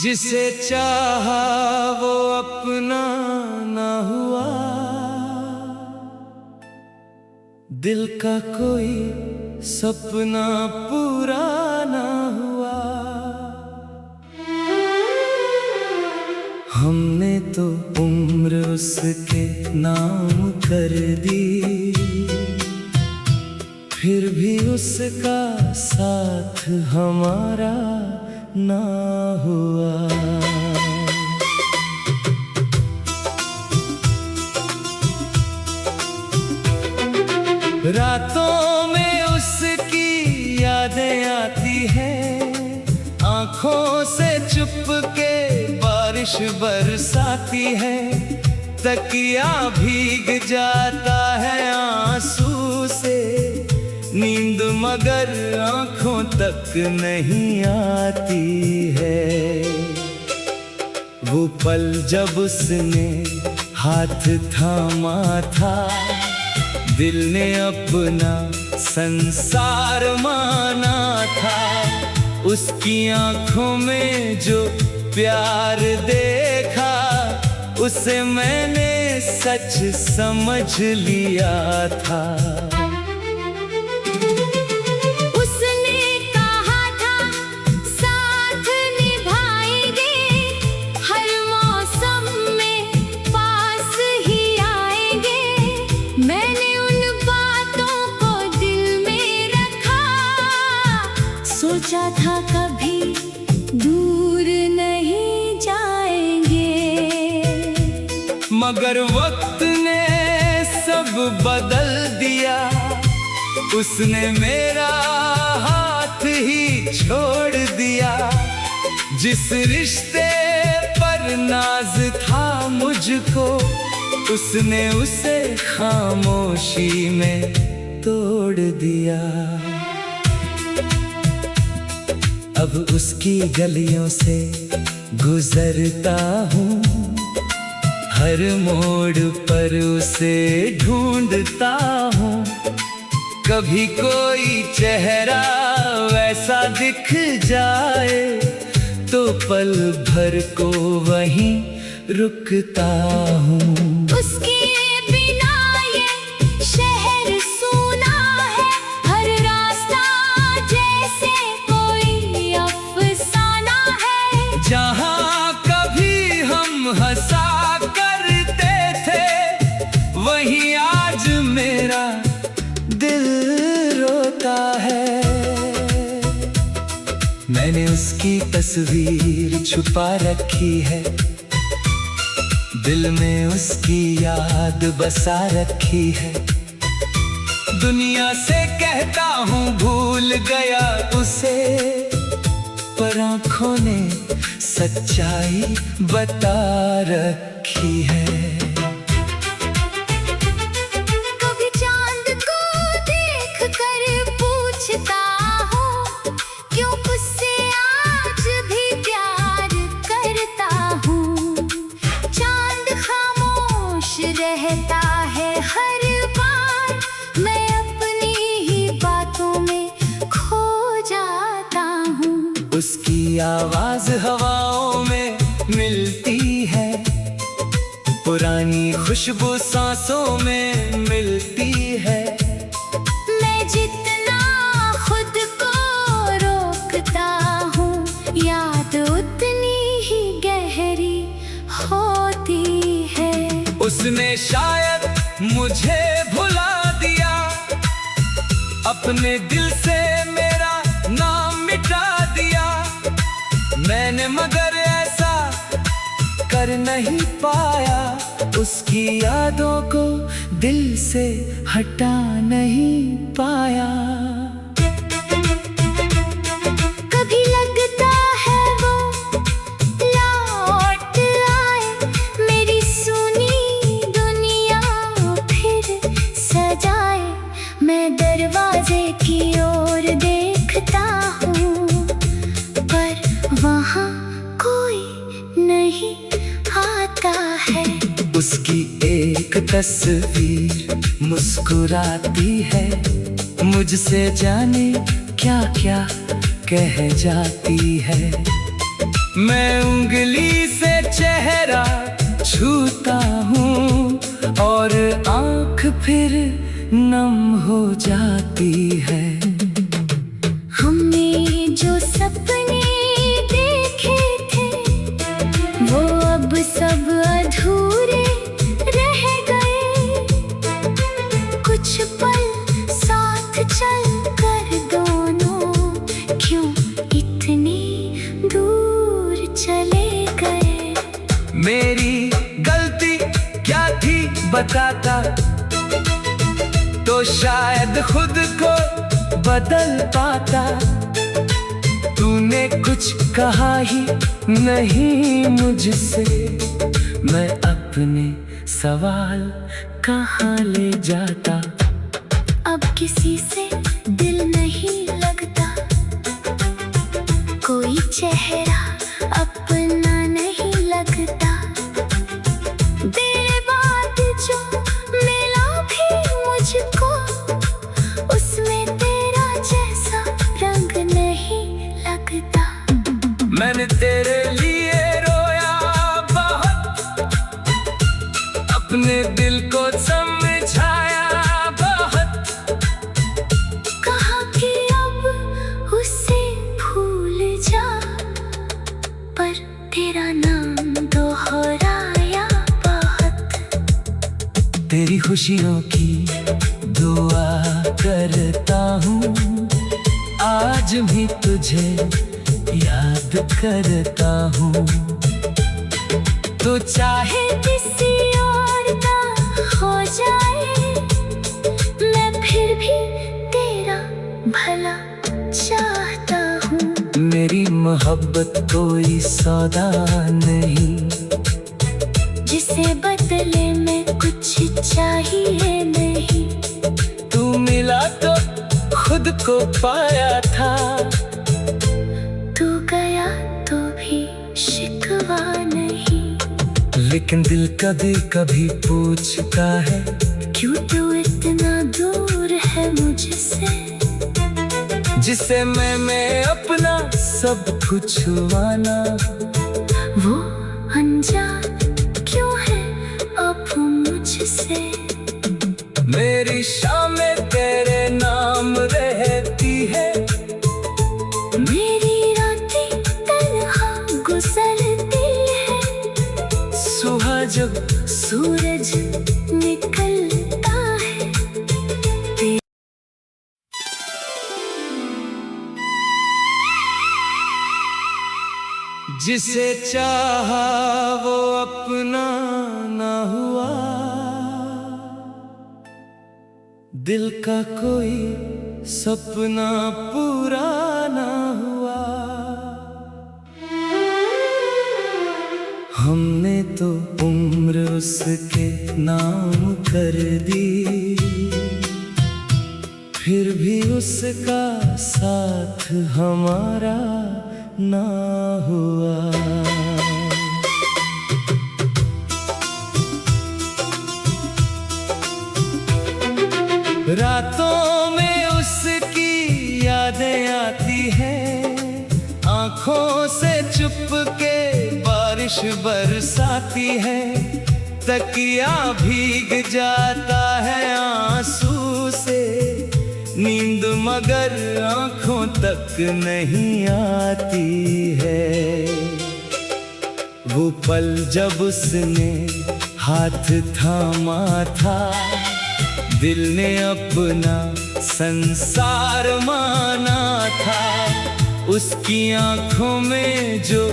जिसे चाहा वो अपना ना हुआ, दिल का कोई सपना पूरा ना हुआ। हमने तो उम्र उसके नाम कर दी, फिर भी उसका साथ हमारा ना हुआ। रातों में उसकी यादें आती हैं, आँखों से चुपके बारिश बरसाती है। तकिया भीग जाता है आंसू से, नींद मगर आँखों तक नहीं आती है। वो पल जब उसने हाथ थामा था, दिल ने अपना संसार माना था। उसकी आँखों में जो प्यार देखा, उसे मैंने सच समझ लिया था। सोचा था कभी दूर नहीं जाएंगे, मगर वक्त ने सब बदल दिया। उसने मेरा हाथ ही छोड़ दिया। जिस रिश्ते पर नाज था मुझको, उसने उसे खामोशी में तोड़ दिया। अब उसकी गलियों से गुजरता हूँ, हर मोड़ पर उसे ढूंढता हूँ। कभी कोई चेहरा वैसा दिख जाए, तो पल भर को वहीं रुकता हूँ। उसके बिना ये शहर सूना है, हर रास्ता जैसे कोई अफसाना है। जहाँ कभी हम हंसा करते थे, वहीं आज मेरा दिल रोता है। मैंने उसकी तस्वीर छुपा रखी है, दिल में उसकी याद बसा रखी है। दुनिया से कहता हूँ भूल गया उसे, पर आँखों ने सच्चाई बता रखी है। कभी चांद को देख कर पूछता हूँ, क्यों उससे आज भी प्यार करता हूँ। चांद खामोश रहता है हर बार, मैं अपनी ही बातों में खो जाता हूँ। उसकी आवाज हवाओं में मिलती है, पुरानी खुशबू सांसों में मिलती है। मैं जितना खुद को रोकता हूँ, याद उतनी ही गहरी होती है। उसने शायद मुझे भुला दिया, अपने दिल से मेरा नाम मिटा दिया। मैंने मगर ऐसा कर नहीं पाया, उसकी यादों को दिल से हटा नहीं पाया। कभी लगता है वो लौट आए, मेरी सुनी दुनिया फिर सजाए। मैं दरवाजे की ओर देखता हूँ, पर वहाँ कोई नहीं आता है। उसकी एक तस्वीर मुस्कुराती है, मुझसे जाने क्या क्या कह जाती है। मैं उंगली से चेहरा छूता हूँ और आँख फिर नम हो जाती है। हमने जो सपने देखे थे वो अब सब अधूरे रह गए। कुछ पल साथ चल कर दोनों क्यों इतनी दूर चले गए। मेरी गलती क्या थी बताता तो शायद खुद को बदल पाता। तूने कुछ कहा ही नहीं मुझसे, मैं अपने सवाल कहाँ ले जाता। अब किसी से दिल नहीं लगता, कोई चेहरा अपना नहीं लगता। तेरे बाद जो मिला भी मुझको उसमें तेरा जैसा रंग नहीं लगता। मैंने तेरे लिए रोया बहुत, अपने दिल को समझाया बहुत। कहा कि अब उसे भूल जा, पर तेरा नाम दोहराया बहुत। तेरी खुशियों की दुआ करता हूँ, आज भी तुझे याद करता हूँ। तो चाहे किसी और का हो जाए, मैं फिर भी तेरा भला चाहता हूँ। मेरी मोहब्बत कोई सौदा नहीं, जिसे बदले में कुछ चाहिए नहीं। तू मिला तो खुद को पाया था, तू गया तो भी शिकवा नहीं। लेकिन दिल कभी कभी पूछता है, क्यों तू इतना दूर है मुझसे। जिसे मैं अपना सब कुछ माना, वो अनजान क्यों है अब मुझसे। मेरी शामें तेरे नाम रहती है, मेरी रातें तन्हा गुजरती है। सुबह जब सूरज निकलता है, जिसे चाहा वो अपना ना हुआ। दिल का कोई सपना पूरा ना हुआ। हमने तो उम्र उसके नाम कर दी, फिर भी उसका साथ हमारा ना हुआ। रातों में उसकी यादें आती हैं, आँखों से चुपके बारिश बरसाती है। तकिया भीग जाता है आंसू से, नींद मगर आँखों तक नहीं आती है। वो पल जब उसने हाथ थामा था, दिल ने अपना संसार माना था। उसकी आँखों में जो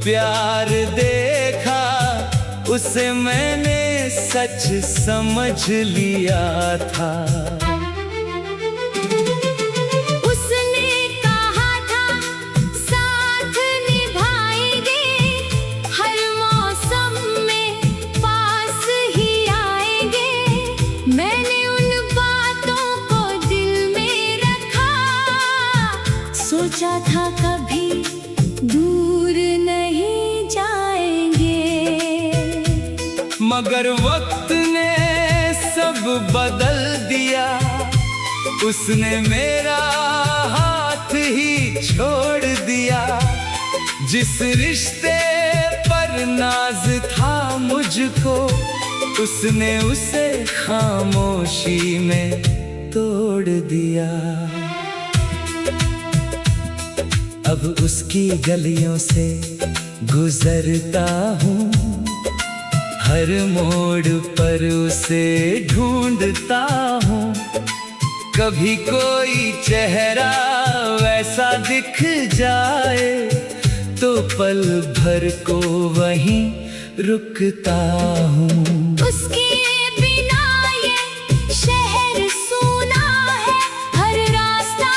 प्यार देखा, उसे मैंने सच समझ लिया था। उसने कहा था साथ निभाएंगे, हर मौसम में पास ही आएंगे। मैंने उन बातों को दिल में रखा, सोचा था कभी दूर नहीं जाएंगे। मगर वक्त ने सब बदल दिया, उसने मेरा हाथ ही छोड़ दिया। जिस रिश्ते पर नाज था मुझको, उसने उसे खामोशी में तोड़ दिया। अब उसकी गलियों से गुजरता हूँ, हर मोड़ पर उसे ढूंढता हूँ। कभी कोई चेहरा वैसा दिख जाए तो पल भर को वहीं रुकता हूँ। उसके बिना ये शहर सूना है, हर रास्ता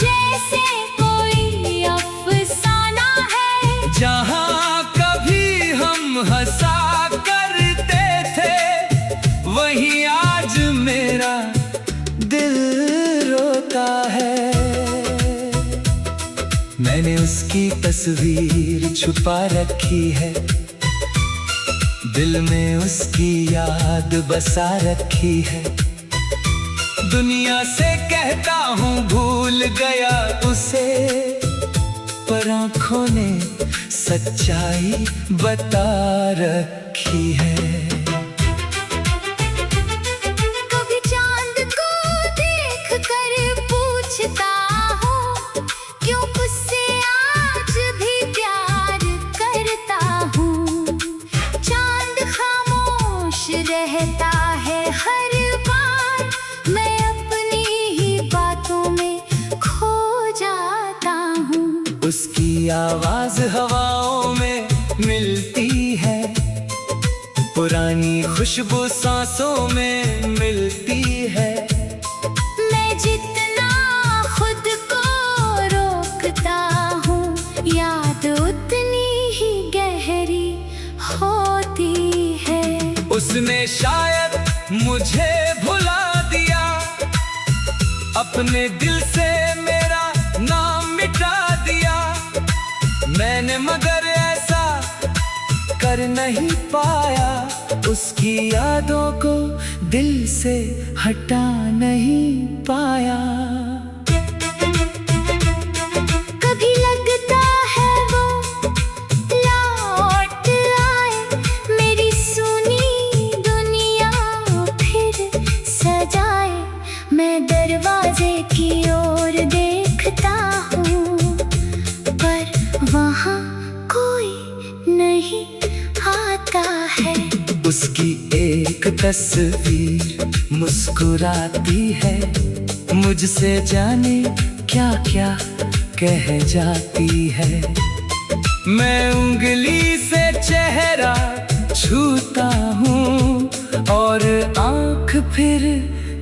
जैसे कोई अफसाना है। जहाँ कभी हम हंसा करते थे, वहीं आज मेरा दिल रोता है। मैंने उसकी तस्वीर छुपा रखी है, दिल में उसकी याद बसा रखी है। दुनिया से कहता हूँ भूल गया उसे, पर आँखों ने सच्चाई बता रखी है। कभी चांद को देख कर पूछता हूँ, क्यों उससे आज भी प्यार करता हूँ। चांद खामोश रहता है हर बार, मैं अपनी ही बातों में खो जाता हूँ। उसकी आवाज हवाओं में मिलती है, पुरानी खुशबू सांसों में मिलती है। मैं जितना खुद को रोकता हूँ, याद उतनी ही गहरी होती है। उसने शायद मुझे भुला दिया, अपने दिल से मेरा नाम मिटा दिया। मैंने मगर ऐसा कर नहीं पाया, उसकी यादों को दिल से हटा नहीं पाया। कभी लगता है वो लौट आए, मेरी सुनी दुनिया फिर सजाए। मैं दरवाजे की ओर देखता हूँ, पर वहाँ कोई नहीं आता है। उसकी एक तस्वीर मुस्कुराती है, मुझसे जाने क्या क्या कह जाती है। मैं उंगली से चेहरा छूता हूँ और आँख फिर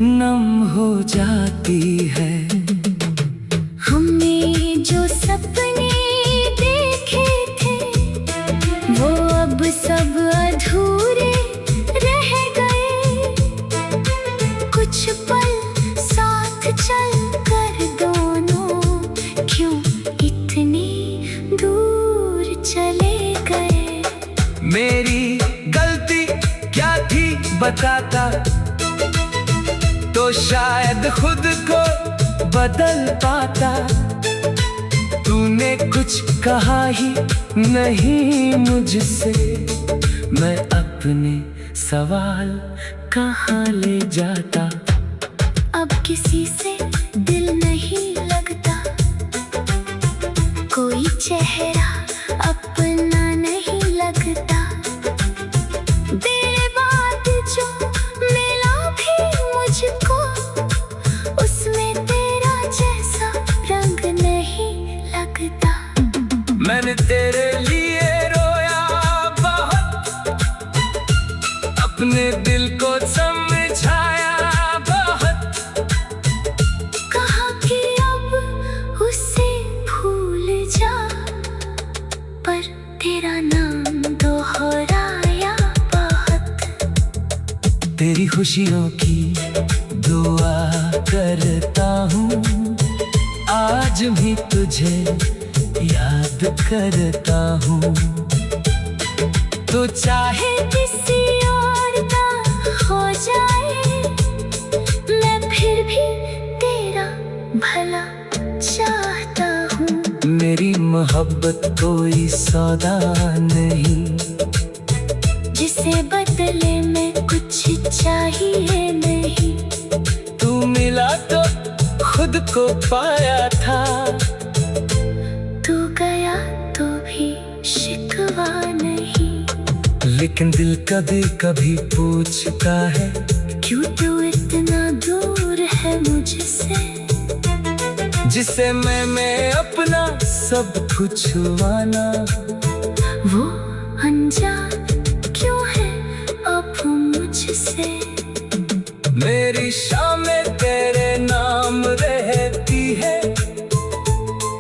नम हो जाती है। हमने जो सपने देखे थे, वो अब सब अधूरे रह गए। कुछ पल साथ चल कर दोनों क्यों इतनी दूर चले गए। मेरी गलती क्या थी बताता तो शायद खुद को बदल पाता। तूने कुछ कहा ही नहीं मुझसे, मैं अपने सवाल कहाँ ले जाता। अब किसी से दिल नहीं लगता, कोई चेहरा अपना नहीं लगता। तेरे बाद जो मिला भी मुझको, उसमें तेरा जैसा रंग नहीं लगता। मैंने तेरे लिए रोया बहुत, अपने दिल को समझाया बहुत। कहा कि अब उसे भूल जा, पर तेरा नाम दोहराया बहुत। तेरी खुशियों की दुआ करता हूँ, आज भी तुझे याद करता हूँ। तो चाहे किसी और का हो जाए, मैं फिर भी तेरा भला चाहता हूँ। मेरी मोहब्बत कोई सौदा नहीं, जिसे बदले में कुछ चाहिए नहीं। तू मिला तो खुद को पाया था, तू गया तो भी शिकवा नहीं। लेकिन दिल कभी कभी पूछता है, क्यों तू इतना दूर है मुझसे, जिसे मैं अपना सब कुछ माना। वो अनजान क्यों है अब मुझसे। मेरी शामें तेरे नाम रहती है,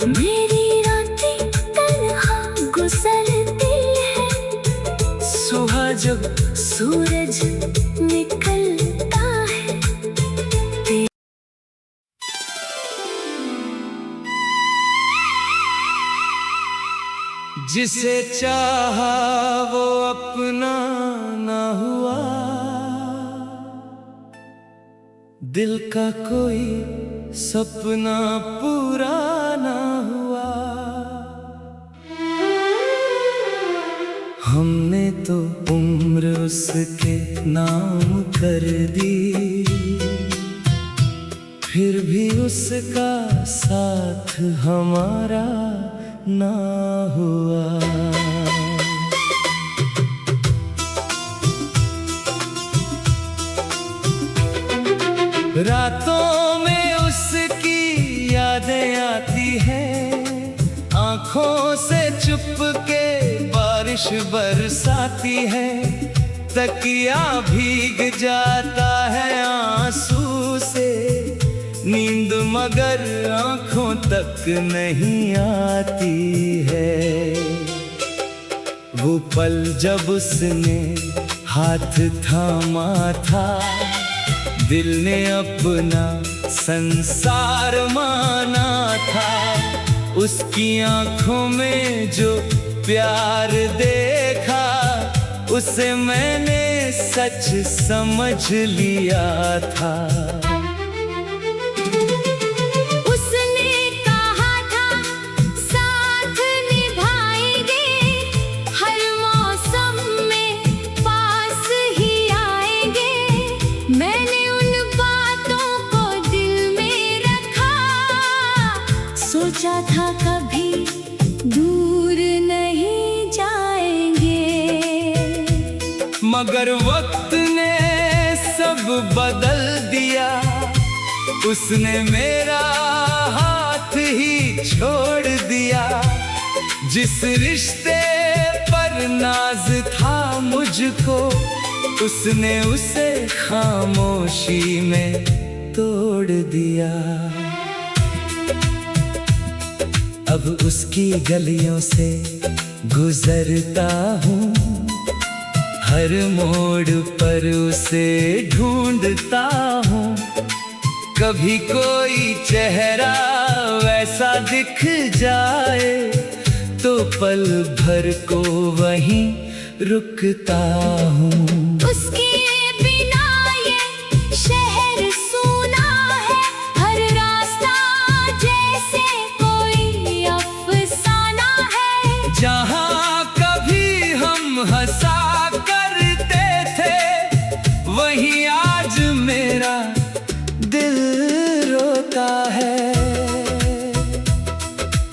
मेरी रातें तन्हा गुजरती है। सुबह जब सूरज निकलता है, जिसे चाहा वो अपना ना हुआ, दिल का कोई सपना पूरा ना हुआ। हमने तो उम्र उसके नाम कर दी, फिर भी उसका साथ हमारा ना हुआ। रातों में उसकी यादें आती हैं, आंखों से चुपके बारिश बरसाती है। तकिया भीग जाता है आंसू से, नींद मगर आंखों तक नहीं आती है। वो पल जब उसने हाथ थामा था, दिल ने अपना संसार माना था। उसकी आंखों में जो प्यार देखा, उसे मैंने सच समझ लिया था। उसने कहा था साथ निभाएंगे, हर मौसम में पास ही आएंगे। मैंने उन बातों को दिल में रखा, सोचा था कभी दूर नहीं जाएंगे। मगर वक्त ने सब बदल दिया, उसने मेरा हाथ ही छोड़ दिया। जिस रिश्ते पर नाज था मुझको, उसने उसे खामोशी में तोड़ दिया। अब उसकी गलियों से गुजरता हूँ, हर मोड़ पर उसे ढूंढता हूँ। कभी कोई चेहरा वैसा दिख जाए, तो पल भर को वहीं रुकता हूँ। उसके बिना ये शहर सूना है, हर रास्ता जैसे कोई अफसाना है। जहाँ कभी हम हंसा करते थे, वहीं आज मेरा दिल रोता है।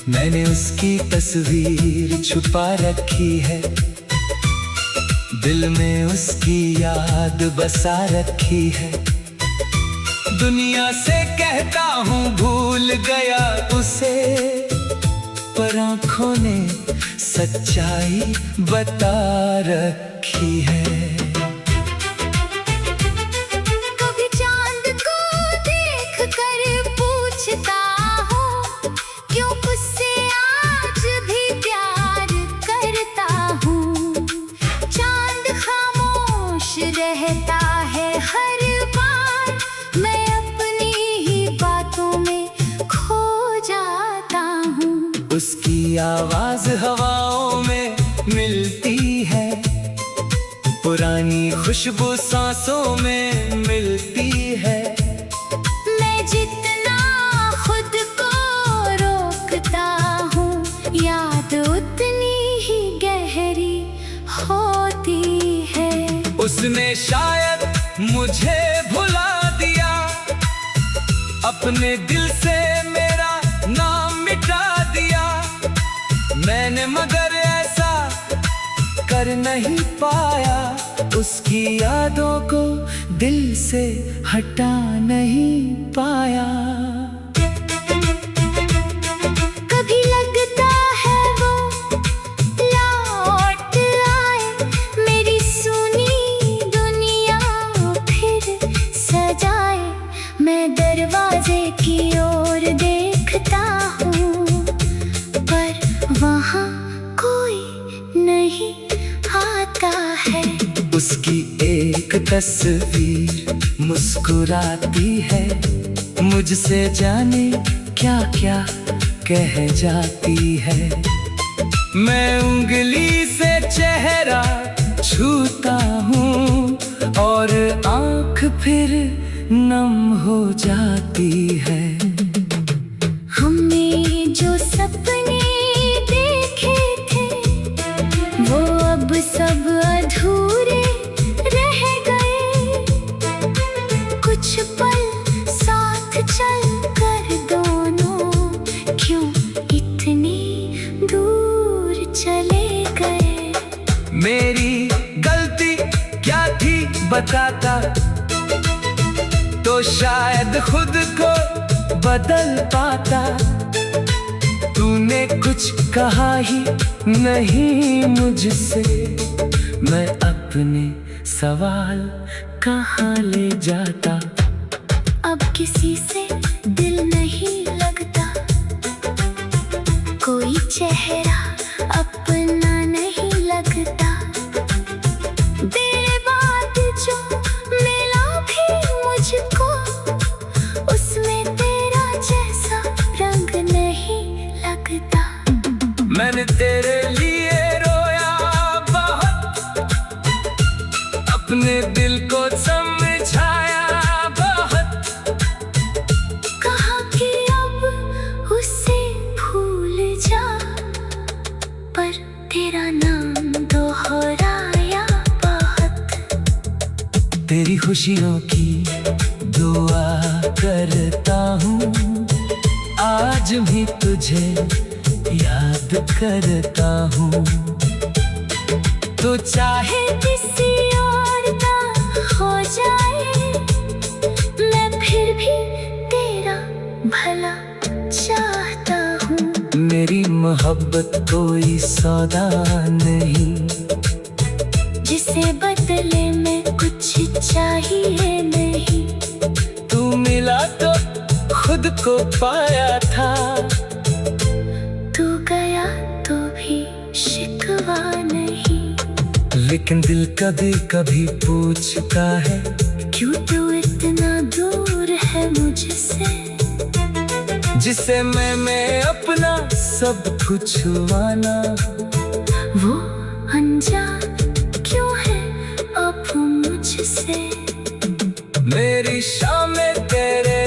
मैंने उसकी तस्वीर छुपा रखी है, दिल में उसकी याद बसा रखी है। दुनिया से कहता हूँ भूल गया उसे, पर आँखों ने सच्चाई बता रखी है। कभी चांद को देख कर पूछता हूँ, क्यों उससे आज भी प्यार करता हूँ। चांद खामोश रहता है हर बार, मैं अपनी ही बातों में खो जाता हूँ। उसकी आवाज हवाओं में मिलती है, पुरानी खुशबू सांसों में मिलती है। मैं जितना खुद को रोकता हूँ या उसने शायद मुझे भुला दिया, अपने दिल से मेरा नाम मिटा दिया। मैंने मगर ऐसा कर नहीं पाया, उसकी यादों को दिल से हटा नहीं पाया। कभी लगता है वो लौट आए, मेरी सुनी दुनिया फिर सजाए। मैं दरवाजे की ओर देखता हूँ, पर वहाँ कोई नहीं आता है। उसकी एक तस्वीर मुस्कुराती है, मुझसे जाने क्या क्या कह जाती है। मैं उंगली से चेहरा छूता हूँ और आँख फिर नम हो जाती है। हमने जो सपने देखे थे वो अब सब अधूरे रह गए। कुछ पल साथ चल कर दोनों क्यों इतनी दूर चले गए। मेरी गलती क्या थी बताता तो शायद खुद को बदल पाता। तूने कुछ कहा ही नहीं मुझसे, मैं अपने सवाल कहाँ ले जाता। अब किसी से दिल नहीं लगता, कोई चेहरा अपना नहीं लगता। तेरे बाद जो मिला भी मुझको, उसमें तेरा जैसा रंग नहीं लगता। मैंने तेरे लिए रोया बहुत, अपने दिल को समझाया बहुत। कहा कि अब उसे भूल जा, पर तेरा नाम दोहराया बहुत। तेरी खुशियों की दुआ करता हूँ, आज भी तुझे याद करता हूँ। तो चाहे किसी और का हो जाए, मैं फिर भी तेरा भला चाहता हूँ। मेरी मोहब्बत कोई सौदा नहीं, जिसे बदले में कुछ चाहिए नहीं। तू मिला तो खुद को पाया था, तू गया तो भी शिकवा नहीं। लेकिन दिल कभी कभी पूछता है, क्यों तू इतना दूर है मुझसे। जिसे मैं अपना सब कुछ माना, वो अनजान क्यों है अब मुझसे। मेरी शामें तेरे